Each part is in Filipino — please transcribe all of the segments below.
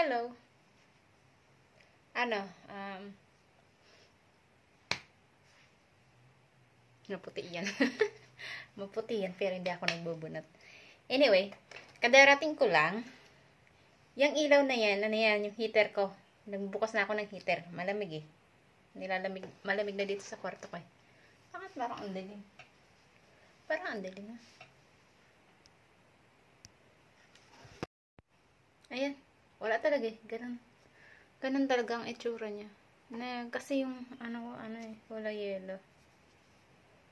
Hello. Ano, maputi yan. Maputi yan, pero hindi ako nagbubunot. Anyway, kadarating ko lang, yung ilaw na yan, ano yan, yung heater ko. Nagbukas na ako ng heater. Malamig eh. Malamig na dito sa kwarto ko eh. Bakit parang ang dilim? Parang ang dilim na. Ayan. Wala talaga eh. Ganun talaga ang itsura niya. Kasi yung, kulay yellow.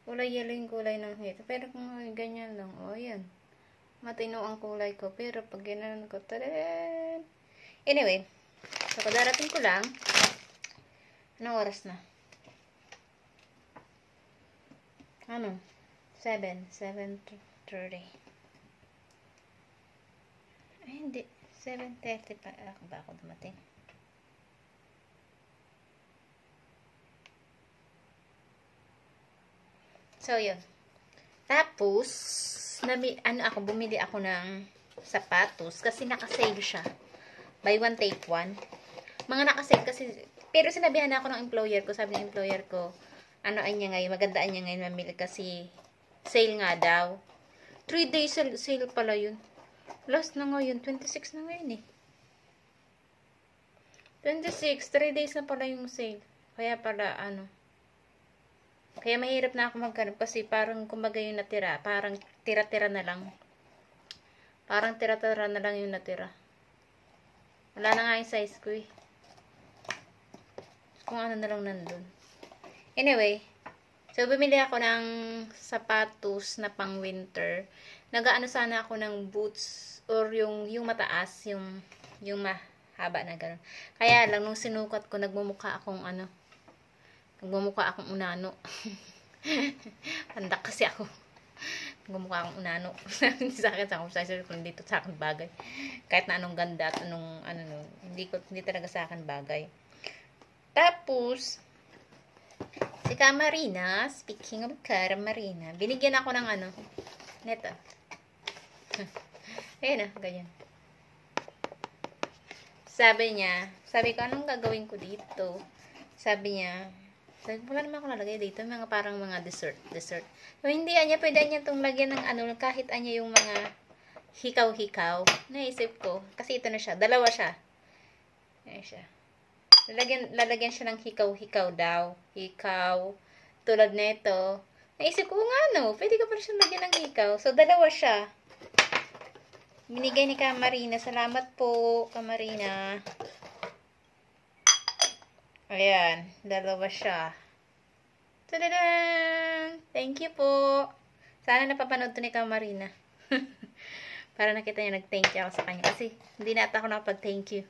Kulay yellow yung kulay ng heater. Pero kung ganyan lang, ayan. Matino ang kulay ko. Pero pag gano'n ko, tadaan! Anyway, so kadarating ko lang, anong oras na? 7:30. Ay, hindi. 7:30 pa ba ako dumating? So, yun. Tapos, bumili ako ng sapatos kasi naka-sale siya. Buy one, take one. Mga naka-sale kasi, pero sinabihan ako ng employer ko, sabi ng employer ko, magandaan niya ngayon mamili kasi sale nga daw. 3 days sale pala yun. Last na ngayon, 26 na ngayon eh. 26, 3 days na pala yung sale. Kaya mahirap na ako maghanap kasi parang kumbaga yung natira, parang tira-tira na lang. Parang tira-tira na lang yung natira. Wala na nga yung size ko eh. Kung ano na lang nandun. Anyway, so bumili ako ng sapatos na pang winter. Nagaano sana ako ng boots or yung mataas, yung mahaba na gano'n. Kaya lang nung sinukat ko, nagmumukha akong unano. Pandak kasi ako. Nagmumukha akong unano. Sa akin, sa size ko, dito sa akin bagay. Kahit na anong ganda at hindi talaga sa akin bagay. Tapos, si Camarina, speaking of Camarina, binigyan ako ng neto. Ayan ganyan. Sabi ko, anong gagawin ko dito? Sabi niya, wala naman ako nalagay dito, parang mga dessert. So, hindi pwede niya itong lagyan ng kahit yung mga hikaw-hikaw. Naisip ko, kasi ito na siya, dalawa siya. Ayan siya. Lalagyan siya ng hikaw-hikaw daw. Hikaw. Tulad nito. Naisip ko pwede ka pala siyang lagyan ng hikaw. So, dalawa siya. Binigay ni Camarina. Salamat po, Camarina. Ayan. Dalawa siya. Tadadaan! Thank you po. Sana napapanood to ni Camarina. Para nakita niya nag-thank you ako sa kanya. Kasi hindi na ako nakapag-thank you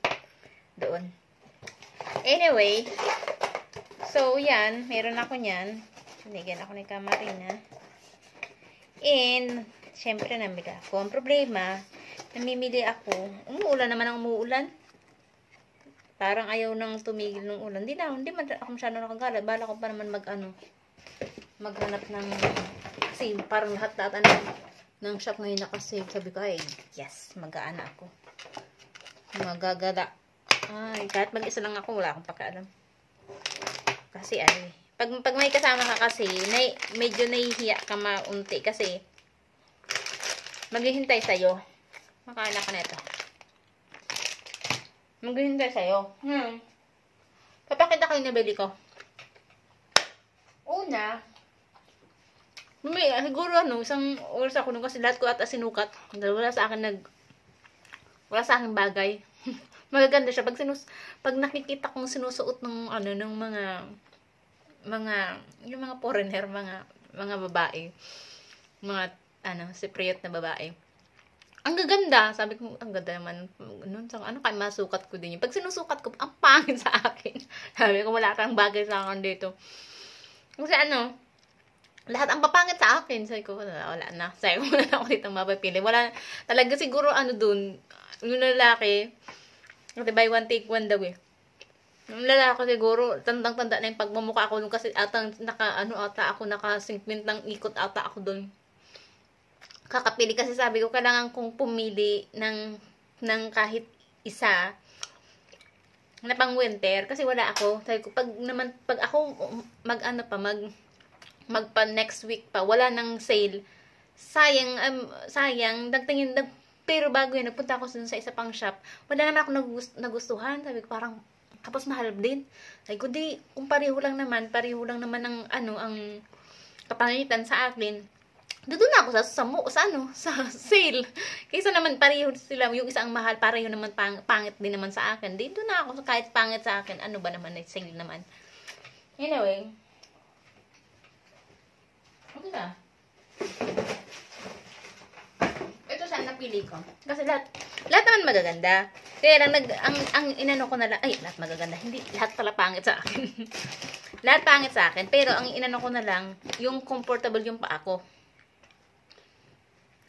doon. Anyway, so yan, meron ako niyan. Binigyan ako ni Camarina. And, syempre namili ako. Ang problema, namimili ako. Umuulan. Parang ayaw nang tumigil ng ulan. Hindi ako masyado nakagala. Bala ko pa naman maghanap ng, kasi parang lahat ng shop ngayon nakasave. Sabi ko, ay, yes, mag-aana ako. Magagala. Ay, kahit mag-isa lang ako, wala akong pakialam. Kasi pag may kasama ka kasi, medyo nahihiya ka maunti kasi maghihintay sa'yo. Makaanak ka na ito. Maghihintay sa'yo. Papakita ko yung nabili ko. Una, siguro isang oras ako nung kasi lahat ko ata sinukat. Wala sa akin bagay. Magaganda siya pag nakikita kong sinusuot ng yung mga foreigner, mga babae, mga Cypriot na babae. Ang gaganda, sabi ko, ang ganda naman kaya masukat ko din yun. Pag sinusukat ko, ang pangit sa akin. Sabi ko, wala kang bagay sa akin dito. Kasi lahat ang papangit sa akin. Sabi ko, wala na. Sabi ko, wala na ako dito mapapili. Wala, talaga siguro dun, yung lalaki, buy one, take one daw eh. Yung lalaki siguro, tandang-tanda na yung pagmamukha ko dun kasi nakasingpint ng ikot ata ako dun. Kakapili kasi sabi ko, kailangan kong pumili ng kahit isa na pang winter kasi wala ako. Sabi ko, pag ako magpa next week pa, wala nang sale. Sayang, pero bago yun, nagpunta ako sa isa pang shop. Wala naman ako nagustuhan. Sabi ko, parang, tapos mahal din. Sabi ko, kung pareho lang naman ng, ang kapangitan sa akin. Doon na ako sa sale. Kaysa naman pareho sila, yung isang mahal, pareho naman pangit din naman sa akin. Dito na ako, kahit pangit sa akin, ano ba naman, sale naman. Anyway, okay na. Ito siya napili ko. Kasi lahat naman magaganda. Kaya lang ang inano ko na lang, lahat magaganda. Hindi lahat pala pangit sa akin. Lahat pangit sa akin, pero ang inano ko na lang, yung comfortable yung paa ko.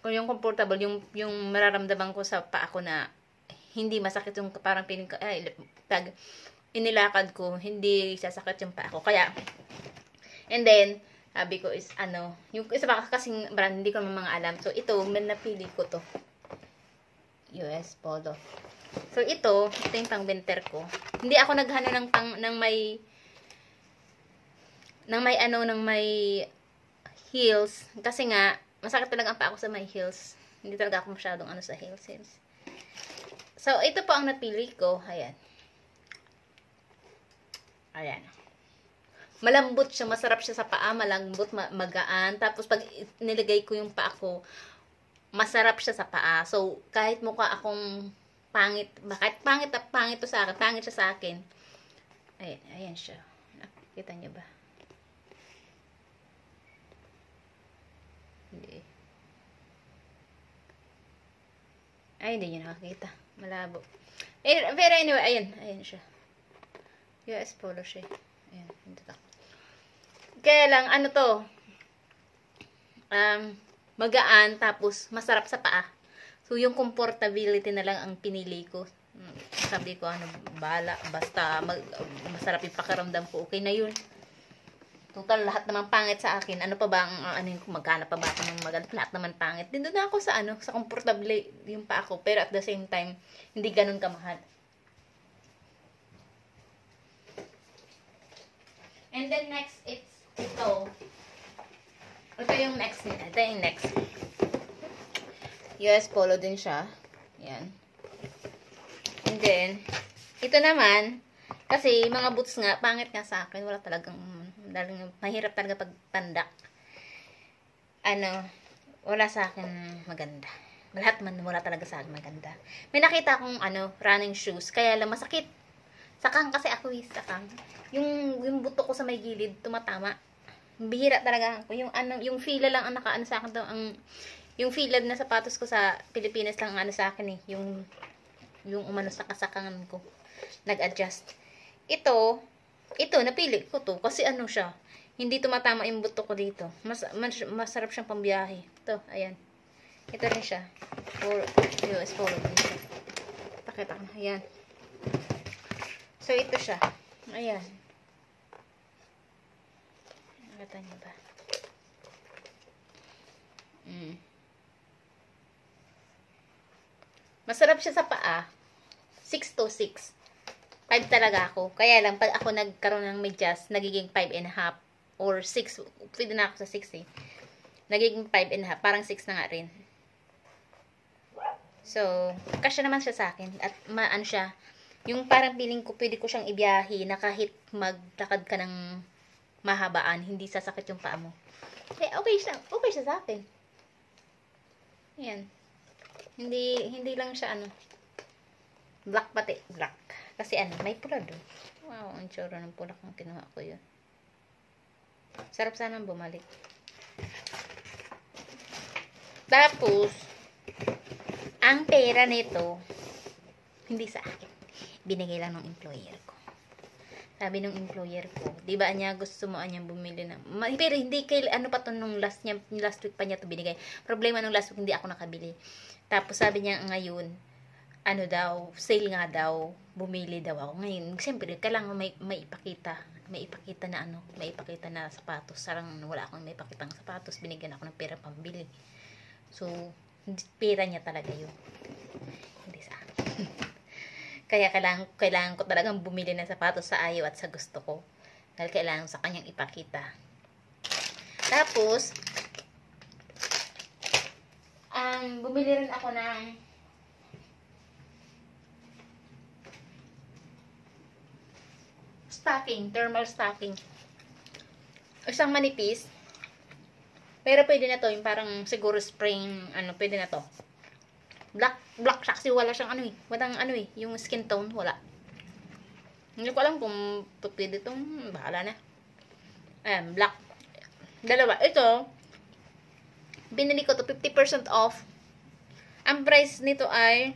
Kung yung comfortable, yung mararamdaman ko sa paa ko na hindi masakit yung parang piling ko, pag inilakad ko, hindi sasakit yung paa ko. Kaya, and then, sabi ko is, yung isa pa kasing brand, hindi ko naman mga alam. So, ito, napili ko to. US Polo. So, ito yung pang winter ko. Hindi ako naghano ng may heels. Kasi nga, masakit talaga ang paa ko sa may heels. Hindi talaga ako masyadong sa heels. So, ito po ang napili ko. Ayan. Ayan. Malambot siya, masarap siya sa paa, malambot, magaan. Tapos, pag nilagay ko yung paa ko, masarap siya sa paa. So, kahit mukha akong pangit, bakit pangit to sa akin, pangit siya sa akin. Ayan siya. Nakikita niyo ba? Hindi. Hindi niyo nakakita. Malabo. Pero anyway, ayan siya. US Polo siya. Ayan, hindi to. Kaya lang, magaan, tapos masarap sa paa. So, yung comfortability na lang ang pinili ko. Sabi ko, bahala, basta masarap yung pakiramdam ko, okay na yun. Total, lahat naman pangit sa akin. Ano pa ba magkana pa ba ako ng maganda? Lahat naman pangit. Din doon ako sa comfortable yung paa ko. Pero at the same time, hindi ganun kamahal. And then next, it's ito. Ito yung next nila. Ito yung next. US Polo din siya. Yan. And then, ito naman, kasi mga boots nga, pangit nga sa akin. Wala talagang, mahirap talaga pagpandak. Wala sa akin maganda. Lahat man, wala talaga sa akin maganda. May nakita akong, running shoes. Kaya lang masakit. Sakang kasi ako sakang. Yung buto ko sa may gilid, tumatama. Bihira talaga ako. Yung fila lang ang nakaano sa akin to. Yung fila na sapatos ko sa Pilipinas lang ang sa akin eh. Yung umano sa kasakangan ko. Nag-adjust. Ito, napili ko to. Kasi siya. Hindi tumatama yung buto ko dito. Masarap siyang pambiyahe. Ito, ayan. Ito rin siya. US Polo din siya. Pakita ko. Ayan. So, ito siya. Ayan. Nakita niyo ba? Masarap siya sa paa. 6 to 6. 5 talaga ako. Kaya lang, pag ako nagkaroon ng medyas, nagiging 5.5 or 6. Pwede na ako sa 6 eh. Nagiging 5.5. Parang 6 na nga rin. So, kasya naman siya sa akin. At siya. Yung parang feeling ko, pwede ko siyang ibiyahe na kahit maglakad ka ng mahabaan, hindi sasakit yung paa mo. Okay siya sa akin. Ayan. Hindi lang siya black pati, black. Kasi may pula doon. Wow, ang tsura ng pula kung kinuha ko yun. Sarap sana bumalik. Tapos, ang pera nito, hindi sa akin. Binigay lang ng employer ko. Sabi ng employer ko, di ba niya gusto mo niya bumili ng, pero hindi pa to nung last week pa niya to binigay. Problema nung last week hindi ako nakabili. Tapos sabi niya ngayon, sale nga daw, bumili daw ako. Ngayon, siyempre, kailangan may ipakita na sapatos. Sarang wala akong may ipakitang sapatos, binigyan ako ng pera pambili. So, pera niya talaga yun. Hindi sa akin. Kaya kailangan ko talagang bumili ng sapatos sa ayaw at sa gusto ko. Dahil kailangan sa kanyang ipakita. Tapos, bumili rin ako ng stocking, thermal stocking. Isang manipis. Pero pwede na to, yung parang siguro spring, pwede na to. Black siya kasi wala siyang walang yung skin tone, wala. Hindi ko alam kung pwede itong, bahala na. Ayan, black. Dalawa. Ito, binili ko to 50% off. Ang price nito ay,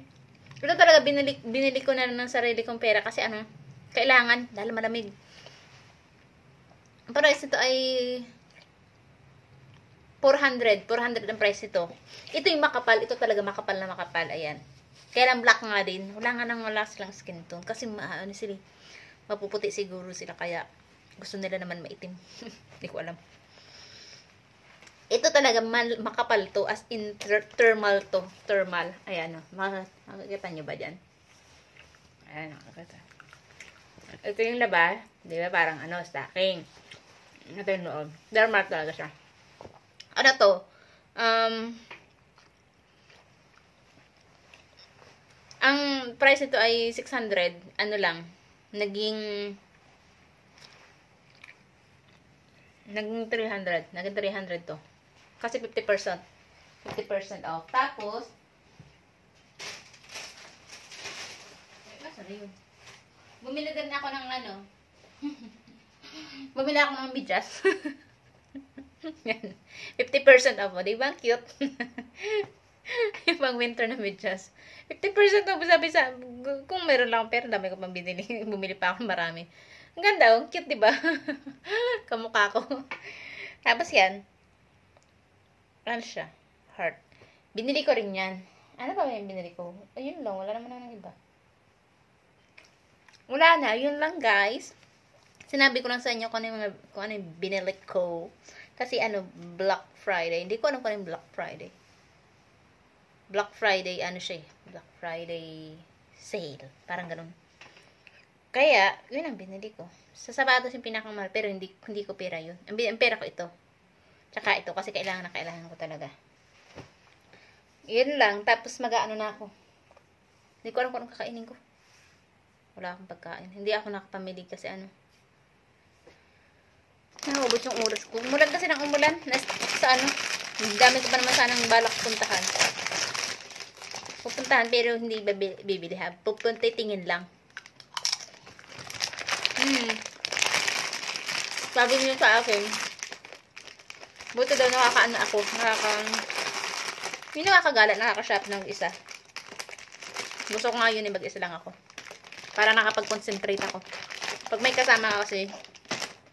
ito talaga binili ko na ng sarili kong pera kasi kailangan, dahil malamig. Ang price nito ay 400 ang price nito. Ito yung makapal. Ito talaga makapal na makapal. Ayan. Kaya lang black nga din. Wala silang skin tone. Kasi sila, mapuputi siguro sila. Kaya gusto nila naman maitim. Hindi ko alam. Ito talaga makapal to. As in thermal to. Thermal. Ayan. Makikita nyo ba dyan? Ayan. Makikita. Ito yung labas. Di ba? Parang stocking. Ito yung loob. Thermal talaga siya. Ano to? Ang price nito ay 600. Naging 300. Naging 300 to. Kasi 50%. 50% off. Tapos, bumili din ako ng bumili ako ng medyas. Yan. 50% off. Diba? Cute. Yung pang winter na medyas. 50% off. Sabi kung meron lang akong pera, dami ko pang binili. Bumili pa ako marami. Ang ganda. Cute, diba? Kamukha ko. Tapos yan. Ano siya? Heart. Binili ko rin yan. Ano ba yung binili ko? Ayun lang. Wala naman ng iba. Wala na. Yun lang, guys. Sinabi ko lang sa inyo kung ano yung binili ko. Kasi Black Friday. Hindi ko alam kung ano yung Black Friday. Black Friday, siya eh. Black Friday sale. Parang ganun. Kaya, yun ang binili ko. Sa sapatos yung pinakamahal, pero hindi ko pera yun. Ang pera ko ito. Tsaka ito, kasi kailangan ko talaga. Yun lang. Tapos mag-aano na ako. Hindi ko alam kung anong kakainin ko. Wala akong pagkain. Hindi ako nakapamili kasi Naubos yung oras ko. Umulan kasi ng umulan. Dami ko pa naman sanang balak pupuntahan. Pero hindi bibili ha. Pupunta tingin lang. Sabi niyo sa akin, buti daw ako. Hindi nakakagala, nakaka-shop ng isa. Gusto ko nga yun mag-isa lang ako. Para nakapag-concentrate ako. Pag may kasama ka kasi,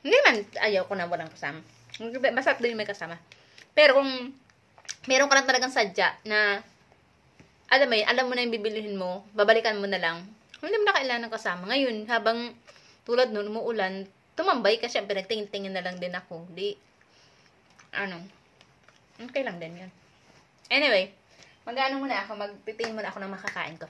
hindi man ayaw ko na walang kasama. Masarap din may kasama. Pero kung meron ka lang talagang sadya na alam mo na yung bibilihin mo, babalikan mo na lang, hindi mo na kailangan ng kasama. Ngayon, habang tulad nun, umuulan, tumambay ka, syempre nagtingin-tingin na lang din ako. Okay lang din yun. Anyway, magtitingin muna ako ng makakain ko.